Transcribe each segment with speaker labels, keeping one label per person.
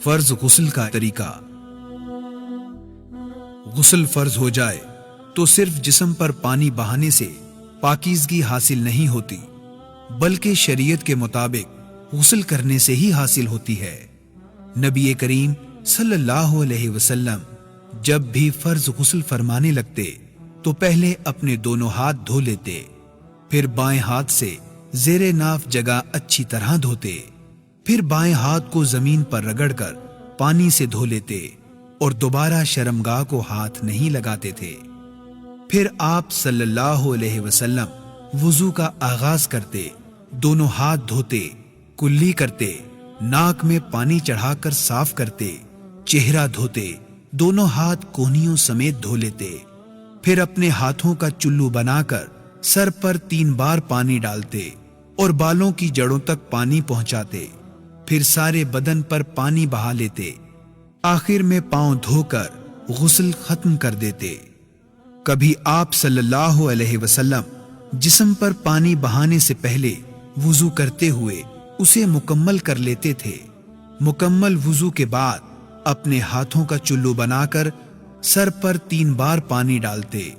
Speaker 1: فرض غسل کا طریقہ۔ غسل فرض ہو جائے تو صرف جسم پر پانی بہانے سے پاکیزگی حاصل نہیں ہوتی، بلکہ شریعت کے مطابق غسل کرنے سے ہی حاصل ہوتی ہے۔ نبی کریم صلی اللہ علیہ وسلم جب بھی فرض غسل فرمانے لگتے تو پہلے اپنے دونوں ہاتھ دھو لیتے، پھر بائیں ہاتھ سے زیر ناف جگہ اچھی طرح دھوتے، پھر بائیں ہاتھ کو زمین پر رگڑ کر پانی سے دھو لیتے اور دوبارہ شرمگاہ کو ہاتھ نہیں لگاتے تھے۔ پھر آپ صلی اللہ علیہ وسلم وضو کا آغاز کرتے، دونوں ہاتھ دھوتے، کلی کرتے، ناک میں پانی چڑھا کر صاف کرتے، چہرہ دھوتے، دونوں ہاتھ کونیوں سمیت دھو لیتے، پھر اپنے ہاتھوں کا چلو بنا کر سر پر 3 بار پانی ڈالتے اور بالوں کی جڑوں تک پانی پہنچاتے، پھر سارے بدن پر پانی بہا لیتے، آخر میں پاؤں دھو کر غسل ختم کر دیتے۔ کبھی آپ صلی اللہ علیہ وسلم جسم پر پانی بہانے سے پہلے وضو کرتے ہوئے اسے مکمل کر لیتے تھے۔ مکمل وضو کے بعد اپنے ہاتھوں کا چلو بنا کر سر پر 3 بار پانی ڈالتے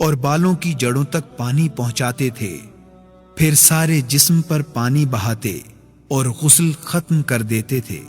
Speaker 1: اور بالوں کی جڑوں تک پانی پہنچاتے تھے، پھر سارے جسم پر پانی بہاتے اور غسل ختم کر دیتے تھے۔